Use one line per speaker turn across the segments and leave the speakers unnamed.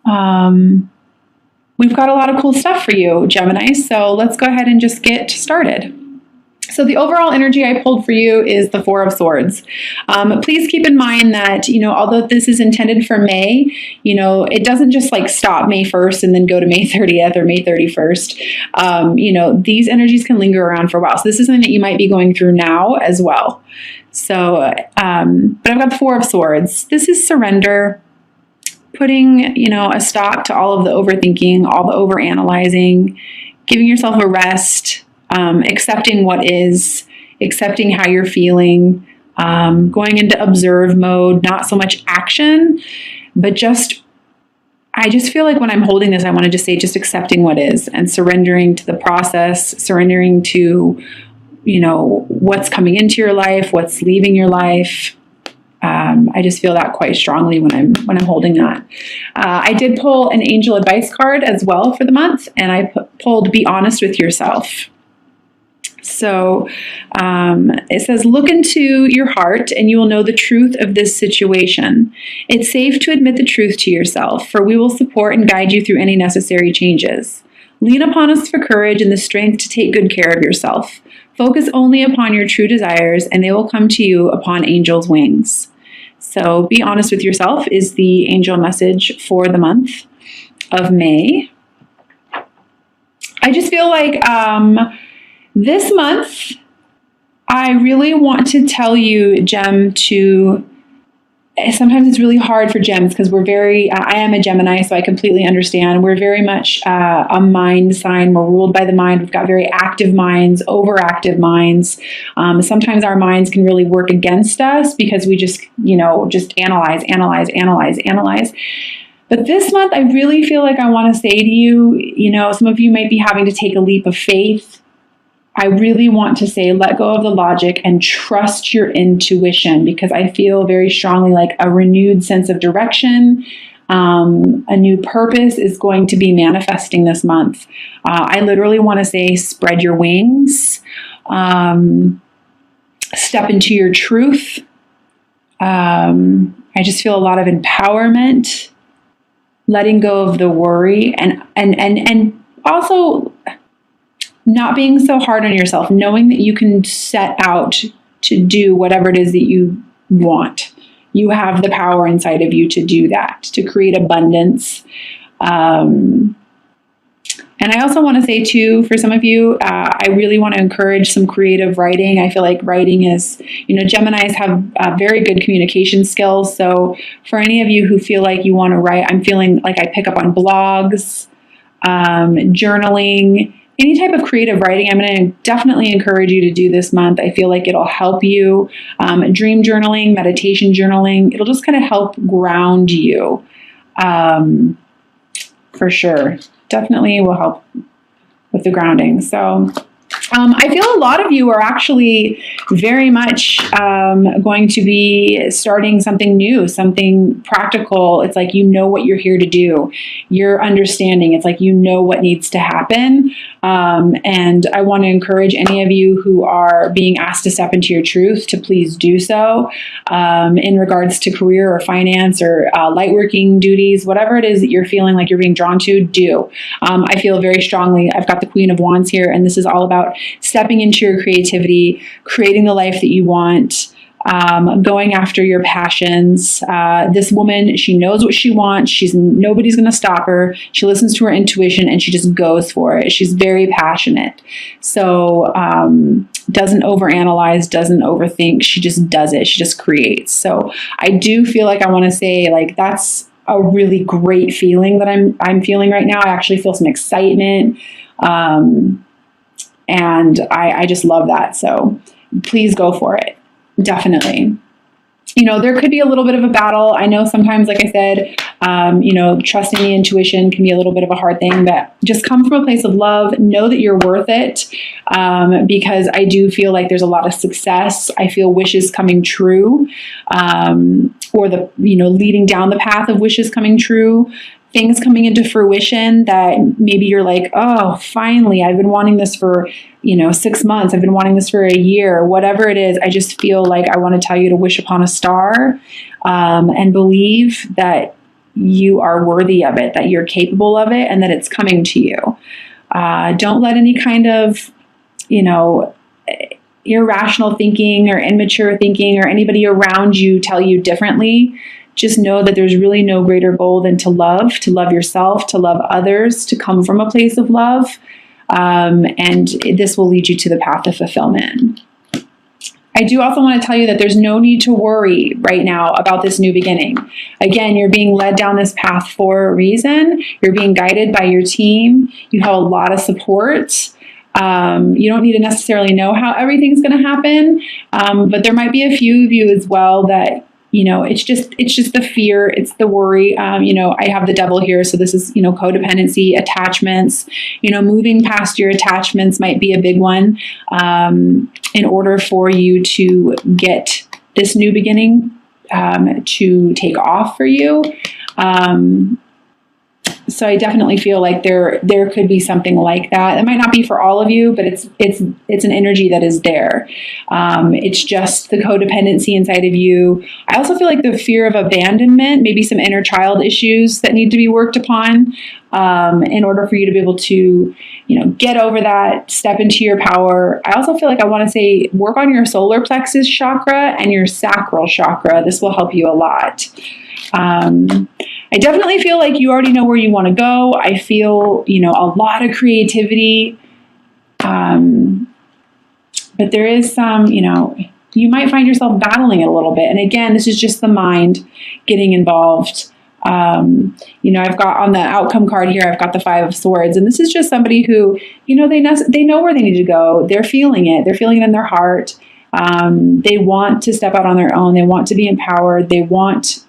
we've got a lot of cool stuff for you, Gemini. So let's go ahead and just get started. So the overall energy I pulled for you is the Four of Swords. Please keep in mind that, although this is intended for May, it doesn't just like stop May 1st and then go to May 30th or May 31st. These energies can linger around for a while. So this is something that you might be going through now as well. So, but I've got the Four of Swords. This is surrender, putting, a stop to all of the overthinking, all the overanalyzing, giving yourself a rest, accepting what is, accepting how you're feeling, going into observe mode, not so much action, but I just feel like when I'm holding this, I want to just say, just accepting what is and surrendering to the process, surrendering to, what's coming into your life, what's leaving your life. I just feel that quite strongly when I'm holding that. I did pull an angel advice card as well for the month, and I pulled Be Honest with Yourself. So it says, look into your heart and you will know the truth of this situation. It's safe to admit the truth to yourself, for we will support and guide you through any necessary changes. Lean upon us for courage and the strength to take good care of yourself. Focus only upon your true desires and they will come to you upon angels' wings. So be honest with yourself is the angel message for the month of May. I just feel like this month, I really want to tell you, Gem, sometimes it's really hard for Gems because I am a Gemini, so I completely understand. We're very much a mind sign. We're ruled by the mind. We've got very active minds, overactive minds. Sometimes our minds can really work against us because we just analyze. But this month, I really feel like I want to say to you, some of you might be having to take a leap of faith. I really want to say, let go of the logic and trust your intuition, because I feel very strongly like a renewed sense of direction, a new purpose is going to be manifesting this month. I literally want to say, spread your wings, step into your truth. I just feel a lot of empowerment, letting go of the worry, and also not being so hard on yourself, knowing that you can set out to do whatever it is that you want. You have the power inside of you to do that, to create abundance. And I also want to say too, for some of you, I really want to encourage some creative writing. I feel like writing is, Geminis have very good communication skills. So for any of you who feel like you want to write, I'm feeling like I pick up on blogs, journaling, any type of creative writing. I'm going to definitely encourage you to do this month. I feel like it'll help you. Dream journaling, meditation journaling, it'll just kind of help ground you. For sure. Definitely will help with the grounding. So I feel a lot of you are actually very much going to be starting something new, something practical. It's like what you're here to do. You're understanding. It's like what needs to happen. And I want to encourage any of you who are being asked to step into your truth to please do so in regards to career or finance or lightworking duties, whatever it is that you're feeling like you're being drawn to, do. I feel very strongly, I've got the Queen of Wands here, and this is all about stepping into your creativity, creating the life that you want, going after your passions. This woman, she knows what she wants. Nobody's going to stop her. She listens to her intuition and she just goes for it. She's very passionate. So, doesn't overanalyze, doesn't overthink. She just does it. She just creates. So I do feel like I want to say that's a really great feeling that I'm feeling right now. I actually feel some excitement. And I just love that. So please go for it. Definitely. There could be a little bit of a battle. I know sometimes, like I said, trusting the intuition can be a little bit of a hard thing, but just come from a place of love. Know that you're worth it, because I do feel like there's a lot of success. I feel wishes coming true, or leading down the path of wishes coming true. Things coming into fruition that maybe you're like, oh, finally, I've been wanting this for, 6 months. I've been wanting this for a year, whatever it is. I just feel like I want to tell you to wish upon a star, and believe that you are worthy of it, that you're capable of it, and that it's coming to you. Don't let any kind of, irrational thinking or immature thinking or anybody around you tell you differently. Just know that there's really no greater goal than to love yourself, to love others, to come from a place of love. And this will lead you to the path of fulfillment. I do also want to tell you that there's no need to worry right now about this new beginning. Again, you're being led down this path for a reason. You're being guided by your team. You have a lot of support. You don't need to necessarily know how everything's going to happen, but there might be a few of you as well that, it's just the fear, it's the worry. I have the devil here, so this is, codependency, attachments. Moving past your attachments might be a big one in order for you to get this new beginning to take off for you. So I definitely feel like there could be something like that. It might not be for all of you, but it's an energy that is there. It's just the codependency inside of you. I also feel like the fear of abandonment, maybe some inner child issues that need to be worked upon in order for you to be able to, get over that, step into your power. I also feel like I want to say work on your solar plexus chakra and your sacral chakra. This will help you a lot. I definitely feel like you already know where you want to go. I feel, a lot of creativity. But there is some, you might find yourself battling it a little bit. And again, this is just the mind getting involved. I've got on the outcome card here, I've got the 5 of Swords. And this is just somebody who, they know where they need to go. They're feeling it. They're feeling it in their heart. They want to step out on their own. They want to be empowered. They want,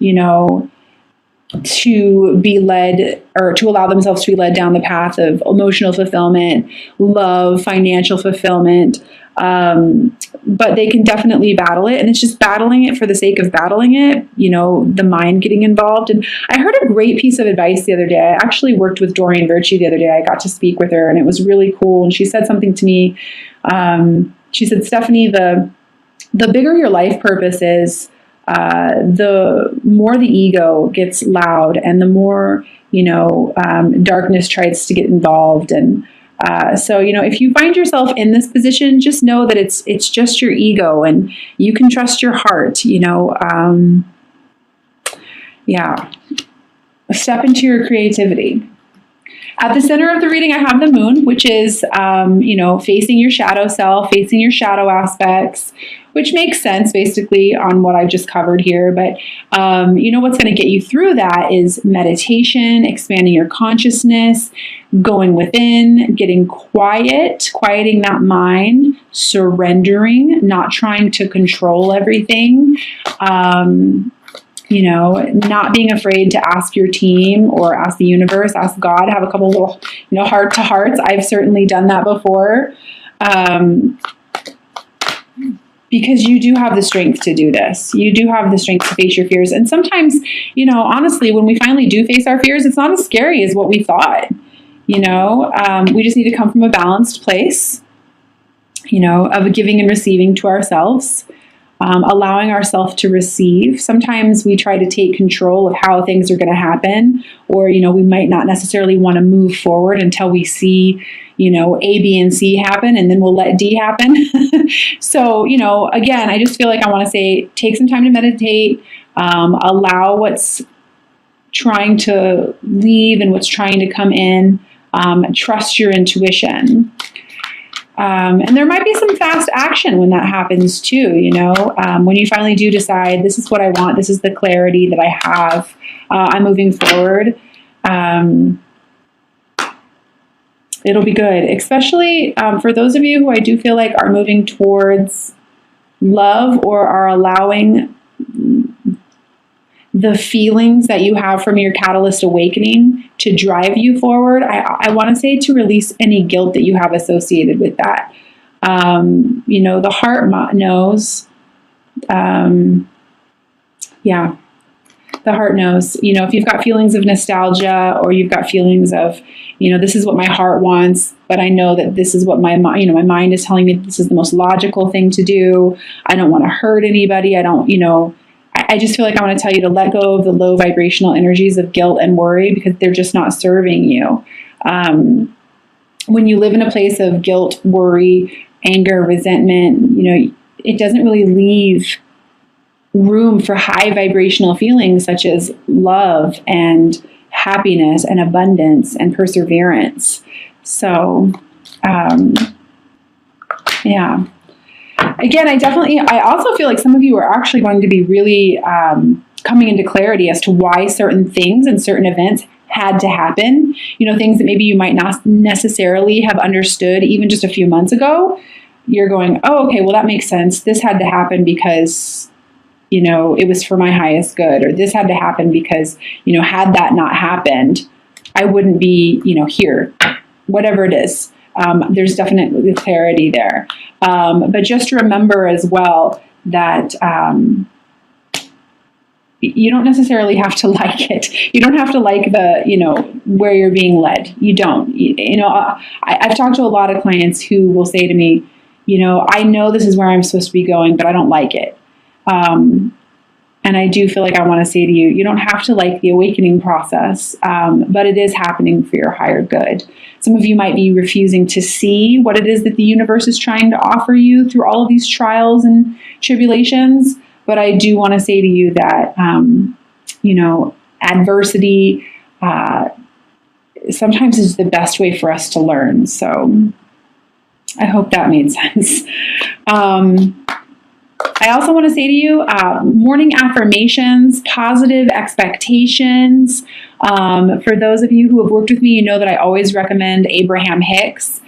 to be led, or to allow themselves to be led down the path of emotional fulfillment, love, financial fulfillment. But they can definitely battle it. And it's just battling it for the sake of battling it, the mind getting involved. And I heard a great piece of advice the other day. I actually worked with Doreen Virtue the other day. I got to speak with her and it was really cool. And she said something to me. She said, Stephanie, the bigger your life purpose is, the more the ego gets loud and the more, darkness tries to get involved. And so, if you find yourself in this position, just know that it's just your ego and you can trust your heart, step into your creativity. At the center of the reading, I have the moon, which is, facing your shadow self, facing your shadow aspects, which makes sense basically on what I've just covered here. But, what's going to get you through that is meditation, expanding your consciousness, going within, getting quiet, quieting that mind, surrendering, not trying to control everything. Not being afraid to ask your team or ask the universe, ask God, have a couple little, heart to hearts. I've certainly done that before. Because you do have the strength to do this. You do have the strength to face your fears. And sometimes, honestly, when we finally do face our fears, it's not as scary as what we thought. We just need to come from a balanced place, of giving and receiving to ourselves. Allowing ourselves to receive. Sometimes we try to take control of how things are going to happen, or, we might not necessarily want to move forward until we see, A, B, and C happen, and then we'll let D happen. So, again, I just feel like I want to say, take some time to meditate, allow what's trying to leave and what's trying to come in, trust your intuition. And there might be some fast action when that happens too, when you finally do decide, this is what I want, this is the clarity that I have, I'm moving forward. It'll be good, especially for those of you who I do feel like are moving towards love or are allowing the feelings that you have from your catalyst awakening to drive you forward. I want to say to release any guilt that you have associated with that. The heart knows. The heart knows. If you've got feelings of nostalgia or you've got feelings of, this is what my heart wants, but I know that this is what my mind is telling me this is the most logical thing to do. I don't want to hurt anybody. I don't I just feel like I want to tell you to let go of the low vibrational energies of guilt and worry, because they're just not serving you. When you live in a place of guilt, worry, anger, resentment, it doesn't really leave room for high vibrational feelings such as love and happiness and abundance and perseverance. So, yeah. Again, I also feel like some of you are actually going to be really coming into clarity as to why certain things and certain events had to happen. Things that maybe you might not necessarily have understood even just a few months ago. You're going, oh, okay, well, that makes sense. This had to happen because, it was for my highest good, or this had to happen because, had that not happened, I wouldn't be, here, whatever it is. There's definitely clarity there. But just remember as well that you don't necessarily have to like it. You don't have to like where you're being led. You don't. I've talked to a lot of clients who will say to me, I know this is where I'm supposed to be going, but I don't like it. And I do feel like I want to say to you, you don't have to like the awakening process, but it is happening for your higher good. Some of you might be refusing to see what it is that the universe is trying to offer you through all of these trials and tribulations. But I do want to say to you that, adversity sometimes is the best way for us to learn. So I hope that made sense. I also want to say to you, morning affirmations, positive expectations. For those of you who have worked with me, you know that I always recommend Abraham Hicks,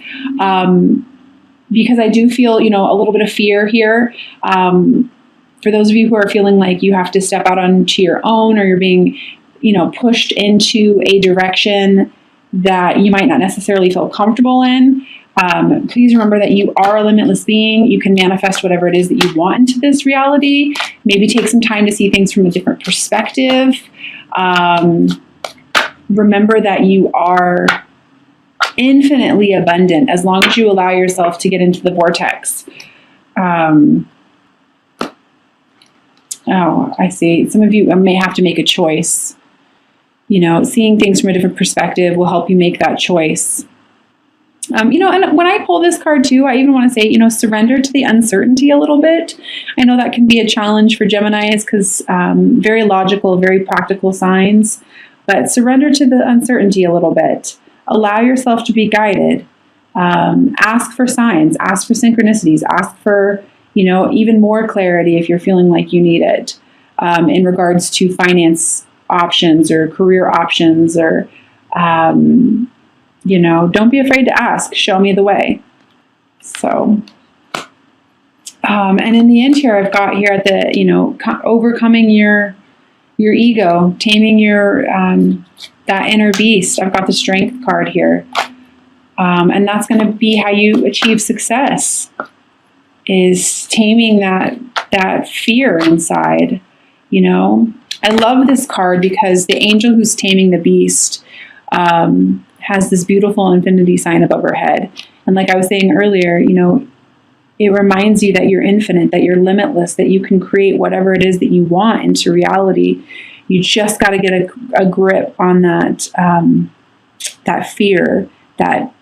because I do feel, a little bit of fear here. For those of you who are feeling like you have to step out onto your own, or you're being, pushed into a direction that you might not necessarily feel comfortable in, please remember that you are a limitless being. You can manifest whatever it is that you want into this reality. Maybe take some time to see things from a different perspective. Remember that you are infinitely abundant as long as you allow yourself to get into the vortex. I see. Some of you may have to make a choice. Seeing things from a different perspective will help you make that choice. And when I pull this card too, I even want to say, surrender to the uncertainty a little bit. I know that can be a challenge for Geminis because very logical, very practical signs, but surrender to the uncertainty a little bit. Allow yourself to be guided. Ask for signs, ask for synchronicities, ask for, even more clarity if you're feeling like you need it in regards to finance options or career options or, don't be afraid to ask. Show me the way. So, and in the end here, I've got here at the, overcoming your ego, taming your, that inner beast. I've got the strength card here. And that's going to be how you achieve success, is taming that fear inside. I love this card because the angel who's taming the beast, has this beautiful infinity sign above her head. And like I was saying earlier, it reminds you that you're infinite, that you're limitless, that you can create whatever it is that you want into reality. You just got to get a grip on that, that fear, that,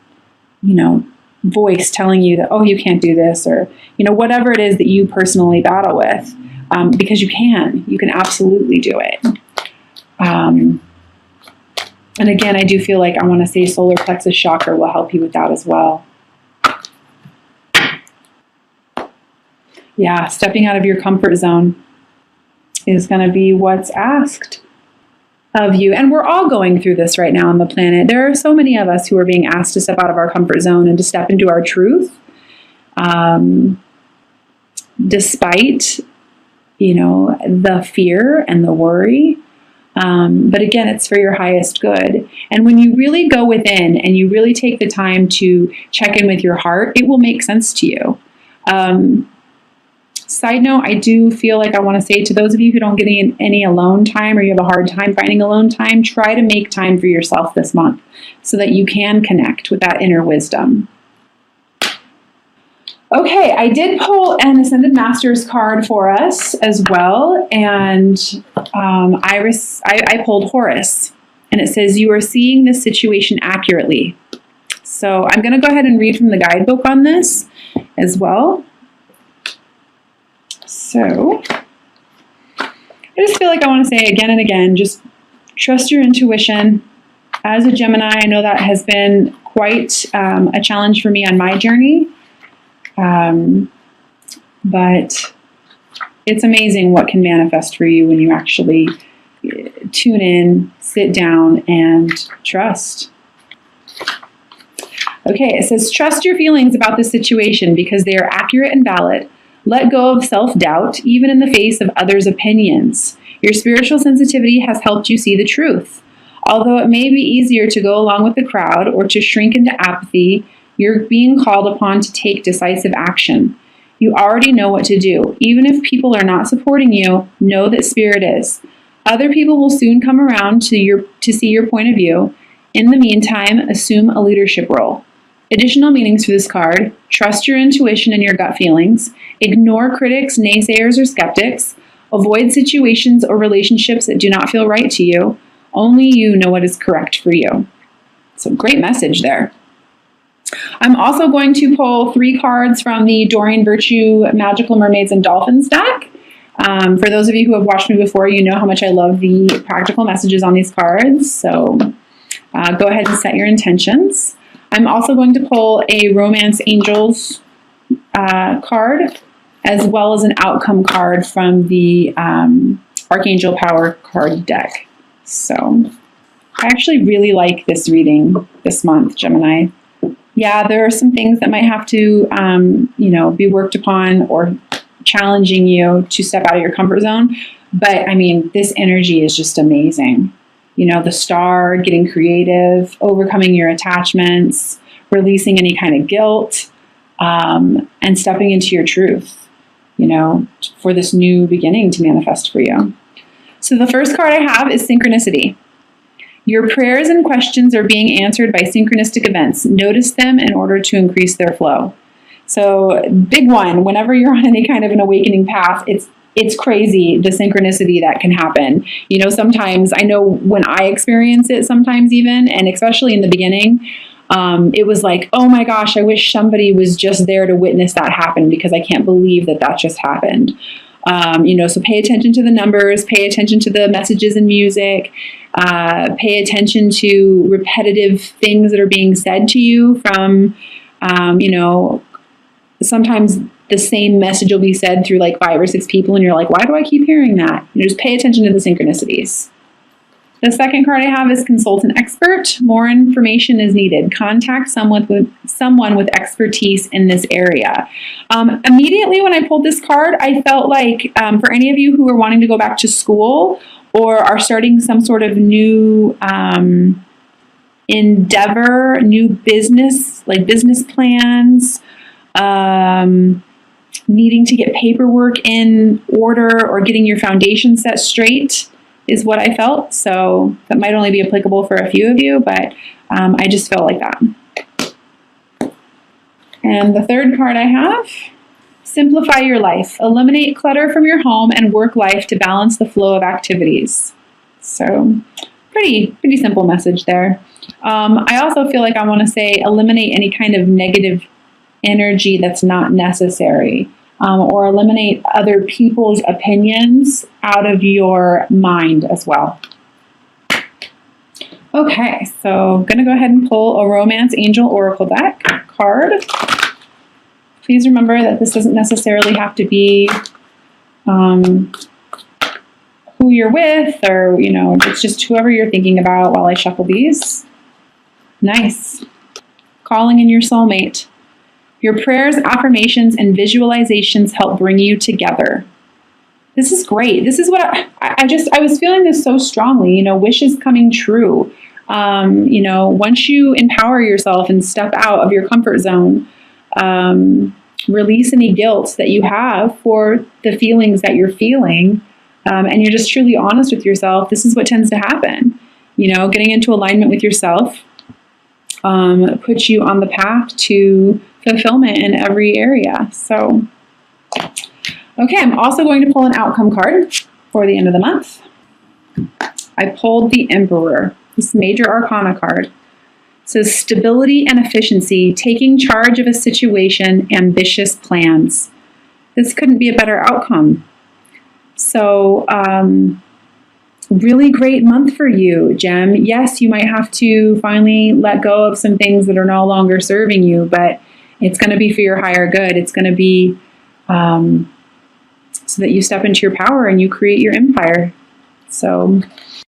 voice telling you that, oh, you can't do this, or, whatever it is that you personally battle with, because you can absolutely do it. And again, I do feel like I want to say solar plexus chakra will help you with that as well. Yeah, stepping out of your comfort zone is going to be what's asked of you. And we're all going through this right now on the planet. There are so many of us who are being asked to step out of our comfort zone and to step into our truth. Despite, the fear and the worry. But again, it's for your highest good. And when you really go within and you really take the time to check in with your heart, it will make sense to you. Side note, I do feel like I want to say to those of you who don't get any alone time, or you have a hard time finding alone time, try to make time for yourself this month so that you can connect with that inner wisdom. Okay, I did pull an Ascended Masters card for us as well, and I pulled Horus, and it says, you are seeing this situation accurately. So I'm going to go ahead and read from the guidebook on this as well. So I just feel like I want to say again and again, just trust your intuition. As a Gemini, I know that has been quite a challenge for me on my journey. But it's amazing what can manifest for you when you actually tune in, sit down, and trust. Okay, it says, trust your feelings about this situation because they are accurate and valid. Let go of self-doubt, even in the face of others' opinions. Your spiritual sensitivity has helped you see the truth. Although it may be easier to go along with the crowd or to shrink into apathy, you're being called upon to take decisive action. You already know what to do. Even if people are not supporting you, know that Spirit is. Other people will soon come around to see your point of view. In the meantime, assume a leadership role. Additional meanings for this card: trust your intuition and your gut feelings. Ignore critics, naysayers, or skeptics. Avoid situations or relationships that do not feel right to you. Only you know what is correct for you. So great message there. I'm also going to pull 3 cards from the Doreen Virtue Magical Mermaids and Dolphins deck. For those of you who have watched me before, you know how much I love the practical messages on these cards. So go ahead and set your intentions. I'm also going to pull a Romance Angels card, as well as an outcome card from the Archangel Power card deck. So I actually really like this reading this month, Gemini. Yeah, there are some things that might have to, be worked upon or challenging you to step out of your comfort zone. But I mean, this energy is just amazing. You know, the star, getting creative, overcoming your attachments, releasing any kind of guilt, and stepping into your truth, for this new beginning to manifest for you. So the first card I have is Synchronicity. Your prayers and questions are being answered by synchronistic events. Notice them in order to increase their flow. So big one, whenever you're on any kind of an awakening path, it's crazy, the synchronicity that can happen. Sometimes, I know when I experience it sometimes even, and especially in the beginning, it was like, oh my gosh, I wish somebody was just there to witness that happen because I can't believe that just happened. So pay attention to the numbers, pay attention to the messages in music, pay attention to repetitive things that are being said to you from, sometimes the same message will be said through like 5 or 6 people and you're like, why do I keep hearing that? Just pay attention to the synchronicities. The second card I have is Consultant Expert. More information is needed. Contact someone with expertise in this area. Immediately when I pulled this card, I felt like for any of you who are wanting to go back to school or are starting some sort of new endeavor, new business, like business plans, needing to get paperwork in order or getting your foundation set straight is what I felt. So that might only be applicable for a few of you, but I just felt like that. And the third card I have, Simplify Your Life. Eliminate clutter from your home and work life to balance the flow of activities. So pretty simple message there. I also feel like I want to say eliminate any kind of negative energy that's not necessary. Or eliminate other people's opinions out of your mind as well. Okay, so I'm going to go ahead and pull a Romance Angel Oracle deck card. Please remember that this doesn't necessarily have to be who you're with or, it's just whoever you're thinking about while I shuffle these. Nice. Calling in your soulmate. Your prayers, affirmations, and visualizations help bring you together. This is great. This is what I was feeling this so strongly, wishes coming true. Once you empower yourself and step out of your comfort zone, release any guilt that you have for the feelings that you're feeling, and you're just truly honest with yourself, this is what tends to happen. Getting into alignment with yourself puts you on the path to fulfillment in every area. So, okay, I'm also going to pull an outcome card for the end of the month. I pulled the Emperor, this major arcana card. It says stability and efficiency, taking charge of a situation, ambitious plans. This couldn't be a better outcome. So, really great month for you, Gem. Yes, you might have to finally let go of some things that are no longer serving you, but it's going to be for your higher good. It's going to be so that you step into your power and you create your empire. So